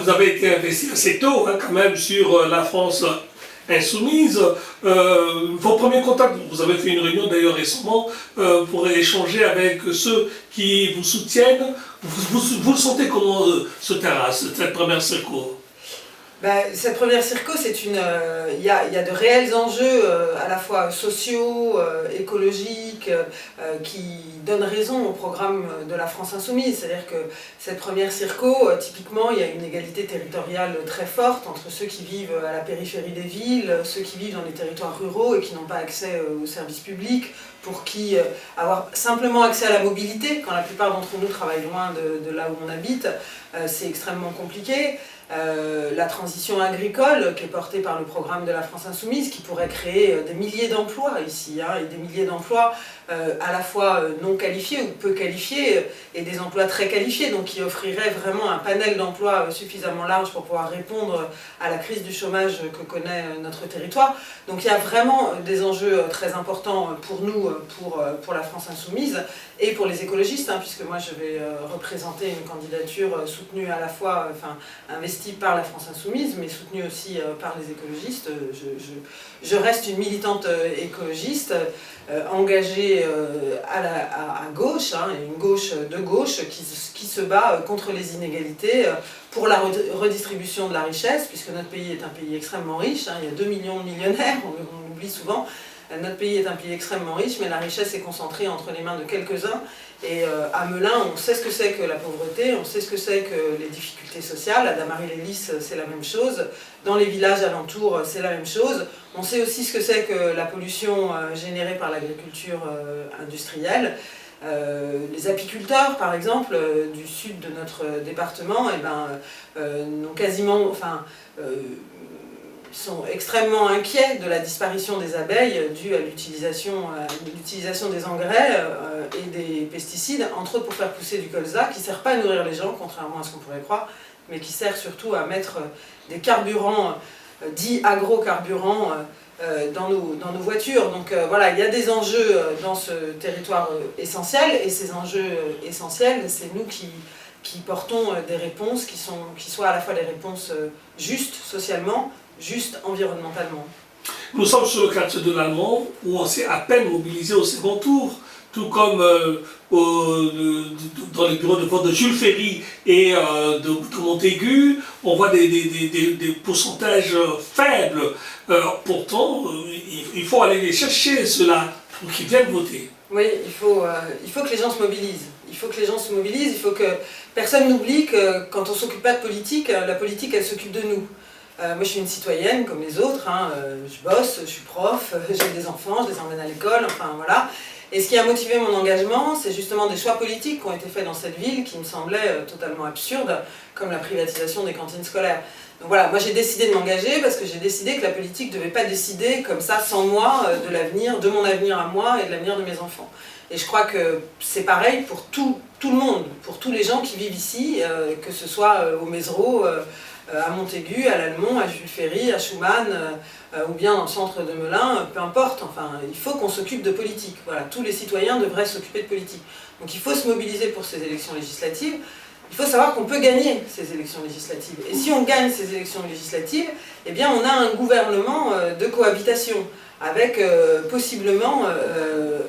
vous avez été investi assez tôt, hein, quand même, sur la France insoumise. Vos premiers contacts, vous avez fait une réunion d'ailleurs récemment pour échanger avec ceux qui vous soutiennent. Vous le sentez comment ce terrain, cette première circo? Cette première circo, il y a de réels enjeux à la fois sociaux, écologiques, qui donnent raison au programme de la France Insoumise. C'est-à-dire que cette première circo, typiquement, il y a une égalité territoriale très forte entre ceux qui vivent à la périphérie des villes, ceux qui vivent dans les territoires ruraux et qui n'ont pas accès aux services publics, pour qui avoir simplement accès à la mobilité, quand la plupart d'entre nous travaillent loin de là où on habite, c'est extrêmement compliqué. La transition agricole qui est portée par le programme de la France Insoumise, qui pourrait créer des milliers d'emplois ici, hein, et des milliers d'emplois à la fois non qualifiés ou peu qualifiés, et des emplois très qualifiés, donc qui offrirait vraiment un panel d'emplois suffisamment large pour pouvoir répondre à la crise du chômage que connaît notre territoire. Donc il y a vraiment des enjeux très importants pour nous, pour la France Insoumise, et pour les écologistes, hein, puisque moi je vais représenter une candidature soutenue à la fois, investie par la France Insoumise, mais soutenue aussi par les écologistes. Je reste une militante écologiste, engagée à gauche, hein, et une gauche de gauche qui se bat contre les inégalités, pour la redistribution de la richesse, puisque notre pays est un pays extrêmement riche, hein, il y a 2 millions de millionnaires, on l'oublie souvent. Notre pays est un pays extrêmement riche, mais la richesse est concentrée entre les mains de quelques-uns. Et à Melun, on sait ce que c'est que la pauvreté, on sait ce que c'est que les difficultés sociales. À Damary-les-Lys, c'est la même chose. Dans les villages alentours, c'est la même chose. On sait aussi ce que c'est que la pollution générée par l'agriculture industrielle. Les apiculteurs, par exemple, du sud de notre département, n'ont quasiment... sont extrêmement inquiets de la disparition des abeilles due à l'utilisation des engrais et des pesticides, entre autres pour faire pousser du colza, qui ne sert pas à nourrir les gens, contrairement à ce qu'on pourrait croire, mais qui sert surtout à mettre des carburants, dits agrocarburants, dans nos voitures. Donc voilà, il y a des enjeux dans ce territoire essentiel, et ces enjeux essentiels, c'est nous qui portons des réponses qui soient à la fois des réponses justes socialement, juste environnementalement. Nous sommes sur le quartier de l'Allemand, où on s'est à peine mobilisé au second tour, tout comme dans les bureaux de vote de Jules Ferry et de Montaigu. On voit des pourcentages faibles. Pourtant, il faut aller les chercher, ceux-là, pour qu'ils viennent voter. Oui, il faut que les gens se mobilisent. Il faut que les gens se mobilisent, il faut que personne n'oublie que quand on ne s'occupe pas de politique, la politique, elle s'occupe de nous. Moi je suis une citoyenne comme les autres, hein, je bosse, je suis prof, j'ai des enfants, je les emmène à l'école, enfin voilà. Et ce qui a motivé mon engagement, c'est justement des choix politiques qui ont été faits dans cette ville qui me semblaient totalement absurdes, comme la privatisation des cantines scolaires. Donc voilà, moi j'ai décidé de m'engager parce que j'ai décidé que la politique ne devait pas décider comme ça, sans moi, de l'avenir, de mon avenir à moi et de l'avenir de mes enfants. Et je crois que c'est pareil pour tout le monde, pour tous les gens qui vivent ici, que ce soit au Mézereau, à Montaigu, à l'Allemont, à Jules Ferry, à Schumann, ou bien dans le centre de Melun, peu importe, enfin, il faut qu'on s'occupe de politique. Voilà, tous les citoyens devraient s'occuper de politique. Donc il faut se mobiliser pour ces élections législatives. Il faut savoir qu'on peut gagner ces élections législatives. Et si on gagne ces élections législatives, eh bien on a un gouvernement de cohabitation, avec possiblement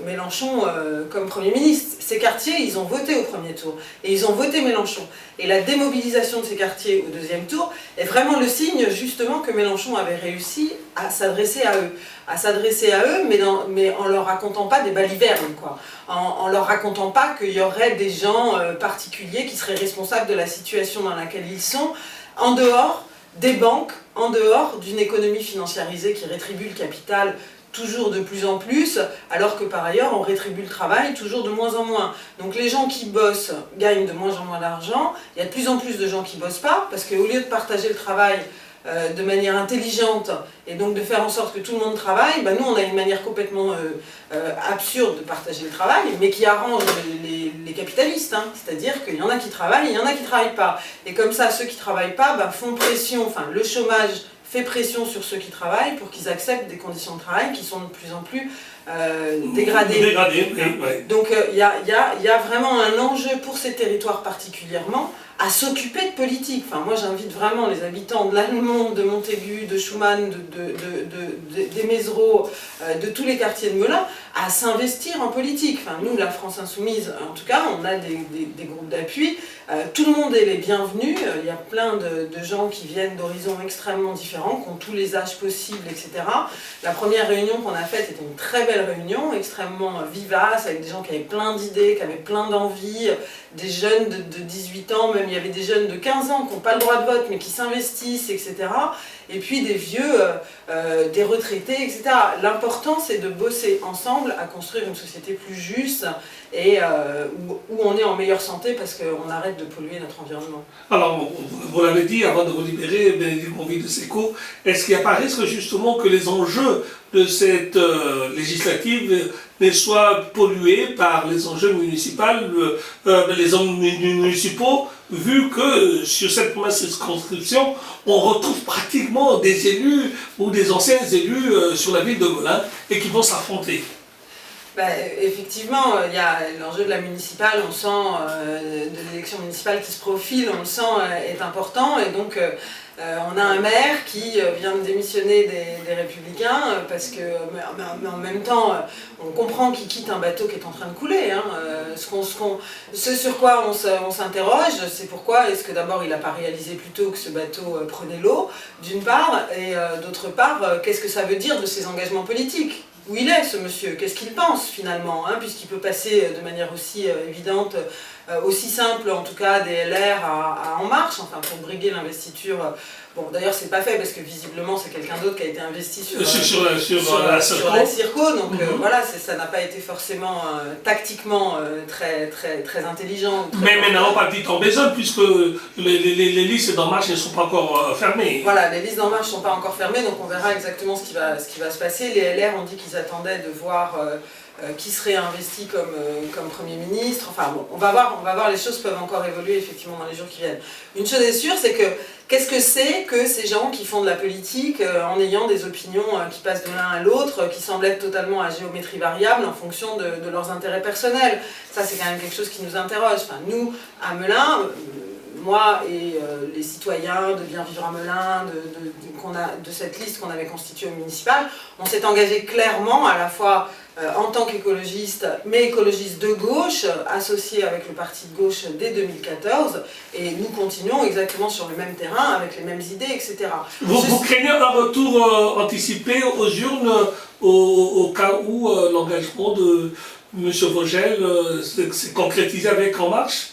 Mélenchon comme Premier ministre. Ces quartiers, ils ont voté au premier tour, et ils ont voté Mélenchon. Et la démobilisation de ces quartiers au deuxième tour est vraiment le signe, justement, que Mélenchon avait réussi à s'adresser à eux. Mais en leur racontant pas des balivernes, quoi. En leur racontant pas qu'il y aurait des gens particuliers qui seraient responsables de la situation dans laquelle ils sont, en dehors des banques, en dehors d'une économie financiarisée qui rétribue le capital toujours de plus en plus, alors que par ailleurs on rétribue le travail toujours de moins en moins. Donc les gens qui bossent gagnent de moins en moins d'argent, il y a de plus en plus de gens qui ne bossent pas, parce qu'au lieu de partager le travail de manière intelligente, et donc de faire en sorte que tout le monde travaille, ben nous on a une manière complètement absurde de partager le travail, mais qui arrange les capitalistes, hein. C'est-à-dire qu'il y en a qui travaillent et il y en a qui ne travaillent pas. Et comme ça, ceux qui ne travaillent pas font pression, enfin le chômage fait pression sur ceux qui travaillent pour qu'ils acceptent des conditions de travail qui sont de plus en plus dégradées. Oui. Donc il y a vraiment un enjeu pour ces territoires particulièrement à s'occuper de politique. Enfin, moi, j'invite vraiment les habitants de l'Allemand, de Montaigu, de Schumann, des Mézereaux, de tous les quartiers de Melun, à s'investir en politique. Enfin, nous, la France Insoumise, en tout cas, on a des groupes d'appui. Tout le monde est les bienvenus. Il y a plein de gens qui viennent d'horizons extrêmement différents, qui ont tous les âges possibles, etc. La première réunion qu'on a faite était une très belle réunion, extrêmement vivace, avec des gens qui avaient plein d'idées, qui avaient plein d'envies, des jeunes de 18 ans, même il y avait des jeunes de 15 ans qui n'ont pas le droit de vote, mais qui s'investissent, etc. Et puis des vieux, des retraités, etc. L'important, c'est de bosser ensemble à construire une société plus juste et où on est en meilleure santé parce qu'on arrête de polluer notre environnement. Alors, vous l'avez dit avant de vous libérer, Bénédicte Monville de Séco, est-ce qu'il n'y a pas risque justement que les enjeux de cette législative ne soient pollués par les enjeux municipaux, municipaux, vu que sur cette première circonscription, on retrouve pratiquement des élus ou des anciens élus sur la ville de Melun et qui vont s'affronter? Ben, effectivement, il y a l'enjeu de la municipale, on sent, de l'élection municipale qui se profile, on le sent, est important. Et donc, on a un maire qui vient de démissionner des Républicains, parce que, mais en même temps, on comprend qu'il quitte un bateau qui est en train de couler. Hein. Ce sur quoi on s'interroge, c'est pourquoi est-ce que d'abord il n'a pas réalisé plus tôt que ce bateau prenait l'eau, d'une part, et d'autre part, qu'est-ce que ça veut dire de ses engagements politiques? Où il est ce monsieur, qu'est-ce qu'il pense finalement, hein, puisqu'il peut passer de manière aussi évidente, aussi simple en tout cas des LR à En Marche, enfin pour briguer l'investiture. Bon d'ailleurs c'est pas fait parce que visiblement c'est quelqu'un d'autre qui a été investi sur la Circo, donc voilà, ça n'a pas été forcément tactiquement très intelligent. Mais n'allons pas vite en besoin puisque les listes d'En Marche ne sont pas encore fermées. Voilà, les listes d'En Marche ne sont pas encore fermées, donc on verra exactement ce qui va se passer. Les LR ont dit qu'ils attendaient de voir qui serait investi comme Premier ministre. Enfin bon, on va voir, les choses peuvent encore évoluer effectivement dans les jours qui viennent. Une chose est sûre, c'est que qu'est-ce que c'est que ces gens qui font de la politique en ayant des opinions qui passent de l'un à l'autre, qui semblent être totalement à géométrie variable en fonction de leurs intérêts personnels? Ça c'est quand même quelque chose qui nous interroge. Enfin, nous, à Melun, moi et les citoyens de Bien Vivre à Melun, de cette liste qu'on avait constituée au municipal, on s'est engagé clairement à la fois en tant qu'écologiste, mais écologiste de gauche, associé avec le parti de gauche dès 2014, et nous continuons exactement sur le même terrain, avec les mêmes idées, etc. Vous craignez un retour anticipé aux urnes au cas où l'engagement de M. Vogel s'est concrétisé avec En Marche?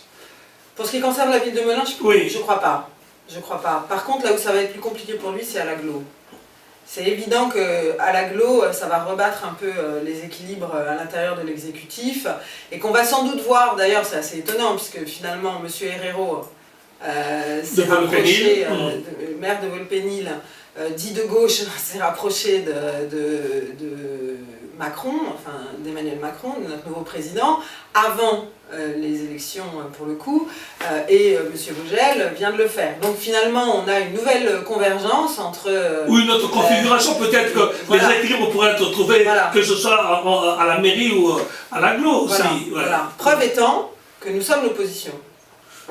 Pour ce qui concerne la ville de Melun, oui. Je crois pas. Par contre, là où ça va être plus compliqué pour lui, c'est à l'agglo. C'est évident qu'à l'agglo, ça va rebattre un peu les équilibres à l'intérieur de l'exécutif et qu'on va sans doute voir, d'ailleurs c'est assez étonnant puisque finalement M. Herrero s'est rapproché, maire de Volpénil, dit de gauche, s'est rapproché de Macron, enfin d'Emmanuel Macron, de notre nouveau président, avant les élections pour le coup, et M. Vogel vient de le faire. Donc finalement, on a une nouvelle convergence entre... ou une autre configuration, peut-être que voilà, les équilibres pourraient être trouvés, voilà, que ce soit à la mairie ou à l'agglo aussi. Voilà. Preuve étant que nous sommes l'opposition.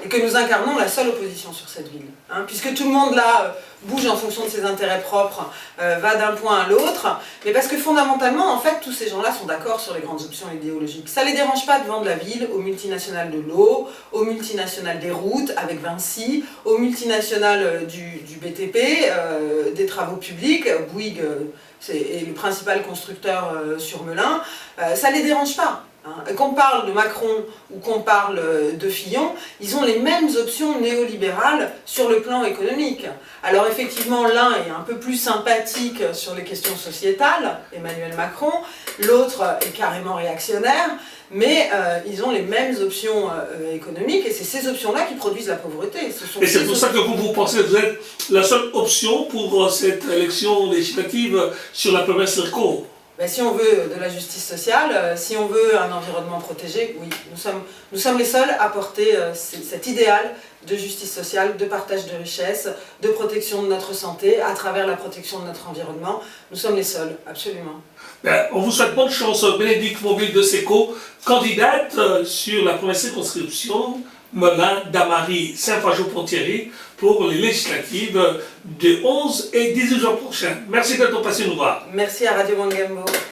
Et que nous incarnons la seule opposition sur cette ville. Hein, puisque tout le monde là bouge en fonction de ses intérêts propres, va d'un point à l'autre, mais parce que fondamentalement, en fait, tous ces gens-là sont d'accord sur les grandes options idéologiques. Ça ne les dérange pas de vendre la ville aux multinationales de l'eau, aux multinationales des routes, avec Vinci, aux multinationales du BTP, des travaux publics, Bouygues est le principal constructeur sur Melun, ça ne les dérange pas. Qu'on parle de Macron ou qu'on parle de Fillon, ils ont les mêmes options néolibérales sur le plan économique. Alors effectivement, l'un est un peu plus sympathique sur les questions sociétales, Emmanuel Macron, l'autre est carrément réactionnaire, mais ils ont les mêmes options économiques et c'est ces options-là qui produisent la pauvreté. Et c'est pour ça que vous pensez que vous êtes la seule option pour cette élection législative sur la première Circo? Ben, si on veut de la justice sociale, si on veut un environnement protégé, oui, nous sommes les seuls à porter cet idéal de justice sociale, de partage de richesses, de protection de notre santé, à travers la protection de notre environnement. Nous sommes les seuls, absolument. Ben, on vous souhaite bonne chance, Bénédicte Monville de Séco, candidate sur la première circonscription Melun, Damary, Saint-Fargeau-Ponthierry pour les législatives de 11 et 18 jours prochains. Merci d'être passé nous voir. Merci à Radio Wangembo.